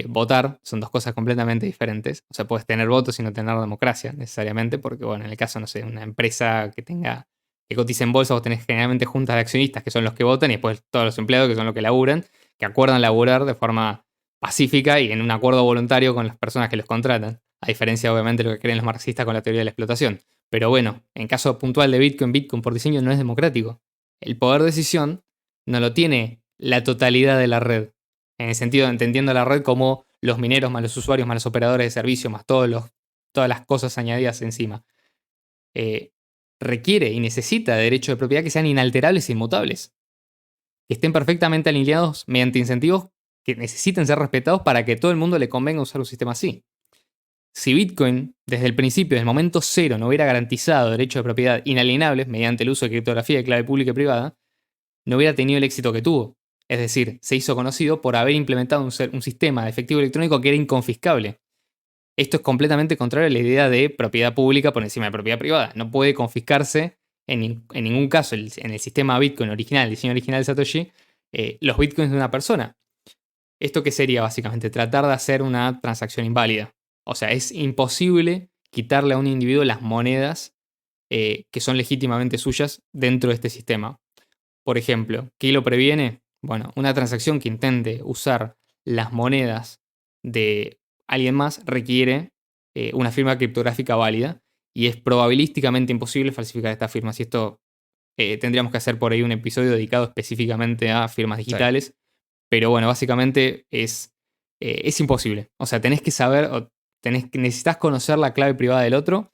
votar, son dos cosas completamente diferentes. O sea, puedes tener votos y no tener democracia necesariamente, porque bueno, en el caso, no sé, una empresa que cotice en bolsa, vos tenés generalmente juntas de accionistas que son los que votan y después todos los empleados que son los que laburan, que acuerdan laburar de forma pacífica y en un acuerdo voluntario con las personas que los contratan. A diferencia, obviamente, de lo que creen los marxistas con la teoría de la explotación. Pero bueno, en caso puntual de Bitcoin, Bitcoin por diseño no es democrático. El poder de decisión no lo tiene la totalidad de la red. En el sentido de entendiendo la red como los mineros, más los usuarios, más los operadores de servicio, más todas las cosas añadidas encima. Requiere y necesita de derechos de propiedad que sean inalterables e inmutables. Que estén perfectamente alineados mediante incentivos que necesiten ser respetados para que todo el mundo le convenga usar un sistema así. Si Bitcoin, desde el principio, desde el momento cero, no hubiera garantizado derechos de propiedad inalienables mediante el uso de criptografía de clave pública y privada, no hubiera tenido el éxito que tuvo. Es decir, se hizo conocido por haber implementado un sistema de efectivo electrónico que era inconfiscable. Esto es completamente contrario a la idea de propiedad pública por encima de propiedad privada. No puede confiscarse en ningún caso en el sistema Bitcoin original, el diseño original de Satoshi, los Bitcoins de una persona. ¿Esto qué sería básicamente? Tratar de hacer una transacción inválida. O sea, es imposible quitarle a un individuo las monedas que son legítimamente suyas dentro de este sistema. Por ejemplo, ¿qué lo previene? Bueno, una transacción que intente usar las monedas de alguien más requiere una firma criptográfica válida y es probabilísticamente imposible falsificar estas firmas. Y esto tendríamos que hacer por ahí un episodio dedicado específicamente a firmas digitales. Sí. Pero bueno, básicamente es imposible. O sea, tenés que saber, necesitas conocer la clave privada del otro,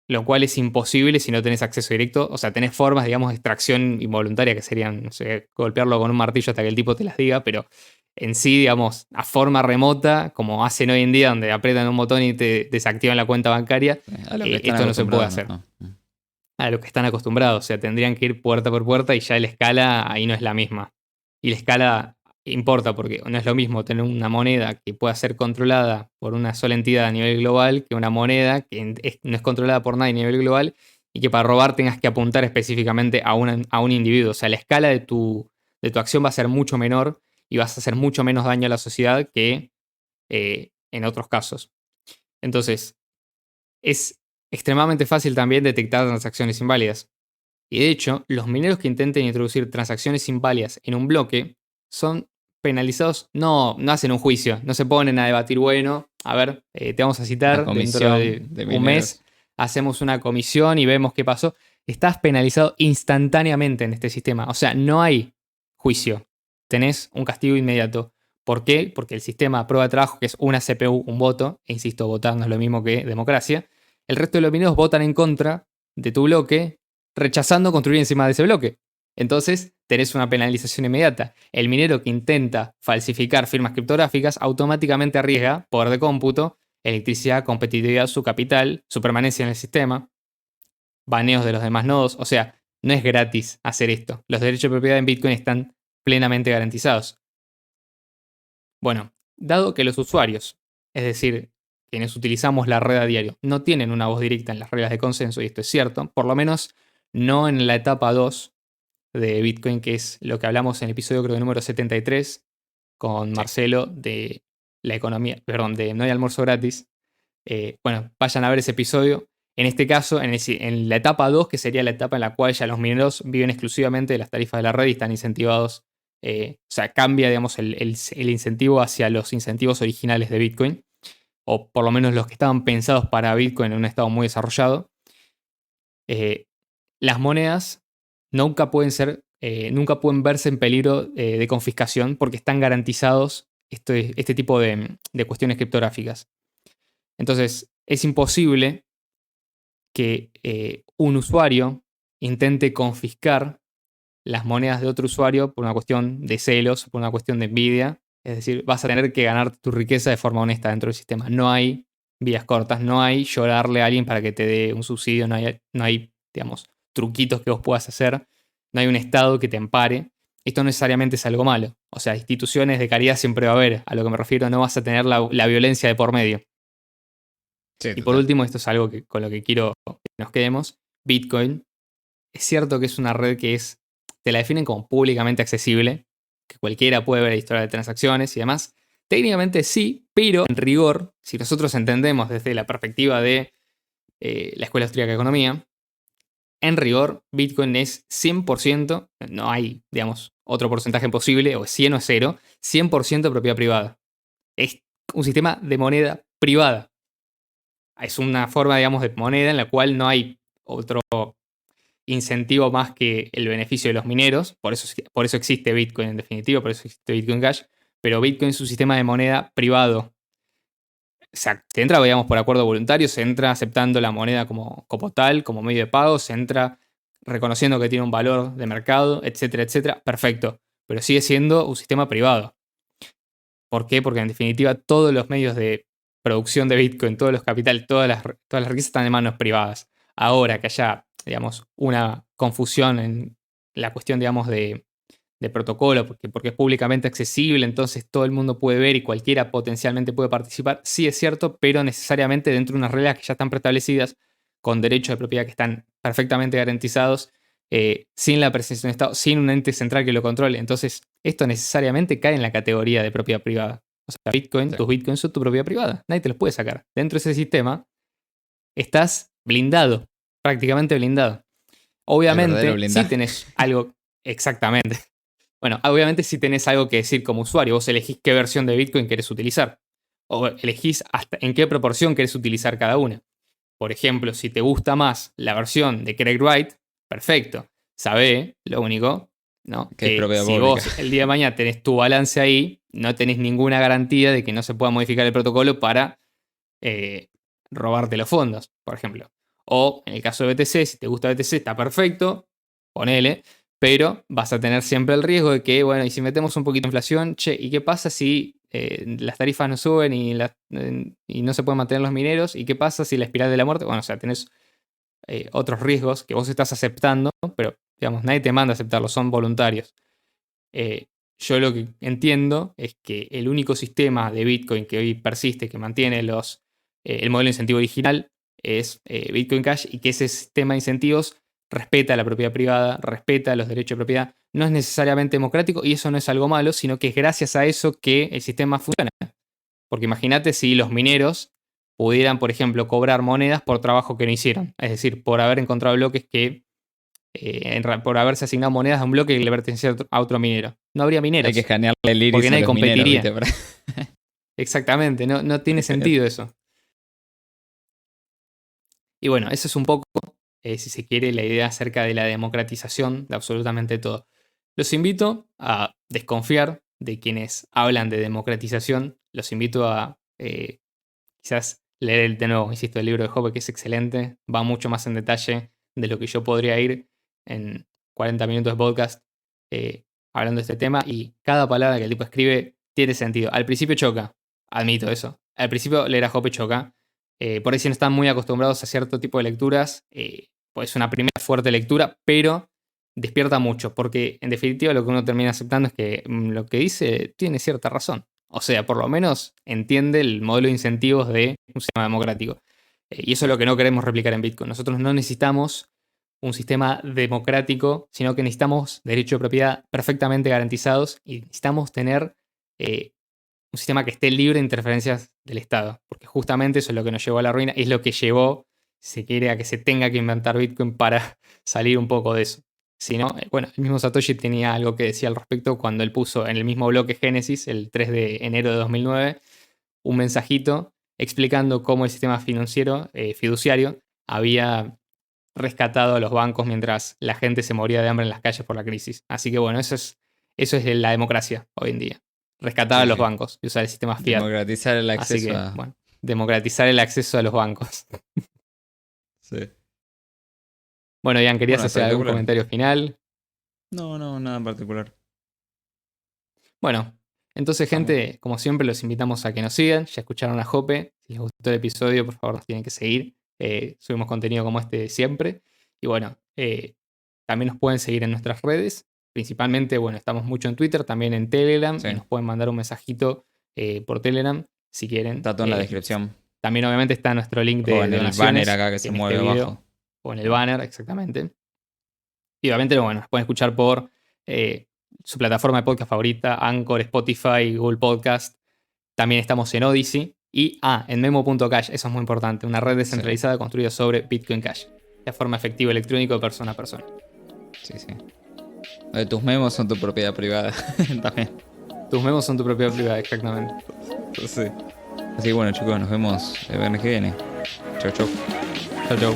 lo cual es imposible si no tenés acceso directo. O sea, tenés formas, digamos, de extracción involuntaria que serían, no sé, golpearlo con un martillo hasta que el tipo te las diga, pero en sí, digamos, a forma remota, como hacen hoy en día, donde aprietan un botón y te desactivan la cuenta bancaria, esto no se puede hacer. No. A lo que están acostumbrados. O sea, tendrían que ir puerta por puerta y ya la escala ahí no es la misma. Y la escala importa porque no es lo mismo tener una moneda que pueda ser controlada por una sola entidad a nivel global que una moneda que no es controlada por nadie a nivel global y que para robar tengas que apuntar específicamente a un individuo. O sea, la escala de tu acción va a ser mucho menor y vas a hacer mucho menos daño a la sociedad que en otros casos. Entonces, es extremadamente fácil también detectar transacciones inválidas. Y de hecho, los mineros que intenten introducir transacciones inválidas en un bloque son penalizados, no hacen un juicio, no se ponen a debatir, bueno, a ver, te vamos a citar dentro de un mes, hacemos una comisión y vemos qué pasó. Estás penalizado instantáneamente en este sistema, o sea, no hay juicio, tenés un castigo inmediato. ¿Por qué? Porque el sistema de prueba de trabajo, que es una CPU, un voto, e insisto, votar no es lo mismo que democracia, el resto de los mineros votan en contra de tu bloque, rechazando construir encima de ese bloque. Entonces, tenés una penalización inmediata. El minero que intenta falsificar firmas criptográficas automáticamente arriesga poder de cómputo, electricidad, competitividad, su capital, su permanencia en el sistema, baneos de los demás nodos. O sea, no es gratis hacer esto. Los derechos de propiedad en Bitcoin están plenamente garantizados. Bueno, dado que los usuarios, es decir, quienes utilizamos la red a diario, no tienen una voz directa en las reglas de consenso, y esto es cierto, por lo menos no en la etapa 2 de Bitcoin, que es lo que hablamos en el episodio creo número 73 con Marcelo de la economía, perdón, de No hay almuerzo gratis. Bueno, vayan a ver ese episodio. En este caso, en la etapa 2, que sería la etapa en la cual ya los mineros viven exclusivamente de las tarifas de la red y están incentivados, o sea, cambia, digamos, el incentivo hacia los incentivos originales de Bitcoin, o por lo menos los que estaban pensados para Bitcoin en un estado muy desarrollado. Las monedas nunca pueden ser nunca pueden verse en peligro de confiscación porque están garantizados este tipo de cuestiones criptográficas. Entonces, es imposible que un usuario intente confiscar las monedas de otro usuario por una cuestión de celos, por una cuestión de envidia. Es decir, vas a tener que ganar tu riqueza de forma honesta dentro del sistema. No hay vías cortas, no hay llorarle a alguien para que te dé un subsidio, no hay, digamos, truquitos que vos puedas hacer, no hay un Estado que te ampare. Esto no necesariamente es algo malo. O sea, instituciones de caridad siempre va a haber. A lo que me refiero, no vas a tener la violencia de por medio. Sí, Y por total. último, esto es algo con lo que quiero que nos quedemos. Bitcoin, es cierto que es una red que te la definen como públicamente accesible, que cualquiera puede ver la historia de transacciones y demás. Técnicamente sí, pero en rigor, si nosotros entendemos desde la perspectiva de la Escuela Austríaca de Economía, en rigor, Bitcoin es 100%, no hay, digamos, otro porcentaje posible, o es 100 o es 0, 100% propiedad privada. Es un sistema de moneda privada. Es una forma, digamos, de moneda en la cual no hay otro incentivo más que el beneficio de los mineros. Por eso existe Bitcoin en definitiva, por eso existe Bitcoin Cash. Pero Bitcoin es un sistema de moneda privado. O sea, se entra, digamos, por acuerdo voluntario, se entra aceptando la moneda como tal, como medio de pago, se entra reconociendo que tiene un valor de mercado, etcétera, etcétera. Perfecto. Pero sigue siendo un sistema privado. ¿Por qué? Porque en definitiva todos los medios de producción de Bitcoin, todos los capitales, todas las riquezas están en manos privadas. Ahora que haya, digamos, una confusión en la cuestión, digamos, de protocolo, porque es públicamente accesible, entonces todo el mundo puede ver y cualquiera potencialmente puede participar, sí es cierto, pero necesariamente dentro de unas reglas que ya están preestablecidas, con derechos de propiedad que están perfectamente garantizados, sin la presencia de un Estado, sin un ente central que lo controle. Entonces, esto necesariamente cae en la categoría de propiedad privada. O sea, Bitcoin, Sí. tus Bitcoins son tu propiedad privada. Nadie te los puede sacar. Dentro de ese sistema estás blindado, prácticamente blindado. El verdadero Obviamente, si blindaje. tenés algo, exactamente. Bueno, obviamente si tenés algo que decir como usuario, vos elegís qué versión de Bitcoin querés utilizar. O elegís hasta en qué proporción querés utilizar cada una. Por ejemplo, si te gusta más la versión de Craig Wright, perfecto. Sabé, lo único, ¿no? Que es Que propiedad si pública. vos el día de mañana tenés tu balance ahí, no tenés ninguna garantía de que no se pueda modificar el protocolo para eh, robarte los fondos, por ejemplo. O en el caso de BTC, si te gusta BTC, está perfecto, ponele, pero vas a tener siempre el riesgo de que, bueno, y si metemos un poquito de inflación, che, ¿y qué pasa si las tarifas no suben y no se pueden mantener los mineros? ¿Y qué pasa si la espiral de la muerte? Bueno, o sea, tenés otros riesgos que vos estás aceptando, pero digamos, nadie te manda a aceptarlos, son voluntarios. Eh, yo lo que entiendo es que el único sistema de Bitcoin que hoy persiste, que mantiene el modelo de incentivo original, es Bitcoin Cash y que ese sistema de incentivos respeta la propiedad privada, respeta los derechos de propiedad. No es necesariamente democrático y eso no es algo malo, sino que es gracias a eso que el sistema funciona. Porque imagínate si los mineros pudieran, por ejemplo, cobrar monedas por trabajo que no hicieron. Es decir, por haber encontrado bloques que por haberse asignado monedas a un bloque que le pertenecía a otro minero. No habría Hay que mineros, escanearle el iris porque a nadie los mineros, ¿viste? competiría. Exactamente, no tiene sentido eso. Y bueno, eso es un poco, si se quiere, la idea acerca de la democratización de absolutamente todo. Los invito a desconfiar de quienes hablan de democratización. Los invito a quizás leer de nuevo, insisto, el libro de Hoppe, que es excelente. Va mucho más en detalle de lo que yo podría ir en 40 minutos de podcast hablando de este tema. Y cada palabra que el tipo escribe tiene sentido. Al principio choca, admito eso. Al principio leer a Hoppe choca. Por ahí si no están muy acostumbrados a cierto tipo de lecturas, pues es una primera fuerte lectura, pero despierta mucho, porque en definitiva lo que uno termina aceptando es que lo que dice tiene cierta razón. O sea, por lo menos entiende el modelo de incentivos de un sistema democrático. Y eso es lo que no queremos replicar en Bitcoin. Nosotros no necesitamos un sistema democrático, sino que necesitamos derechos de propiedad perfectamente garantizados y necesitamos tener un sistema que esté libre de interferencias del Estado. Porque justamente eso es lo que nos llevó a la ruina y es lo que llevó, si se quiere, a que se tenga que inventar Bitcoin para salir un poco de eso. Si no, bueno, el mismo Satoshi tenía algo que decía al respecto cuando él puso en el mismo bloque Génesis, el 3 de enero de 2009, un mensajito explicando cómo el sistema financiero, fiduciario, había rescatado a los bancos mientras la gente se moría de hambre en las calles por la crisis. Así que bueno, eso es la democracia hoy en día. Rescatar a Sí, los sí. bancos y usar el sistema fiat. Democratizar el Así acceso que, a... bueno, democratizar el acceso a los bancos. Sí. Bueno, Ian, ¿querías Bueno, hacer algún espectacular. comentario final? No, nada en particular. Bueno, entonces, Estamos. gente, como siempre, los invitamos a que nos sigan. Ya escucharon a Jope. Si les gustó el episodio, por favor, nos tienen que seguir. Subimos contenido como este siempre. Y bueno, también nos pueden seguir en nuestras redes. Principalmente, bueno, estamos mucho en Twitter, también en Telegram. Sí. Y nos pueden mandar un mensajito por Telegram si quieren. Está todo en la descripción. También, obviamente, está nuestro link de O en el donaciones banner acá que se en mueve este video, abajo. o en el banner, exactamente. Y obviamente, bueno, nos pueden escuchar por su plataforma de podcast favorita, Anchor, Spotify, Google Podcast. También estamos en Odyssey. Y en Memo.cash, eso es muy importante, una red descentralizada construida sobre Bitcoin Cash, de forma efectiva electrónico de persona a persona. Sí. Tus memos son tu propiedad privada. También. Tus memos son tu propiedad privada, exactamente. Sí. Así que bueno, chicos, nos vemos el viernes que viene. Chau. Chau, chau.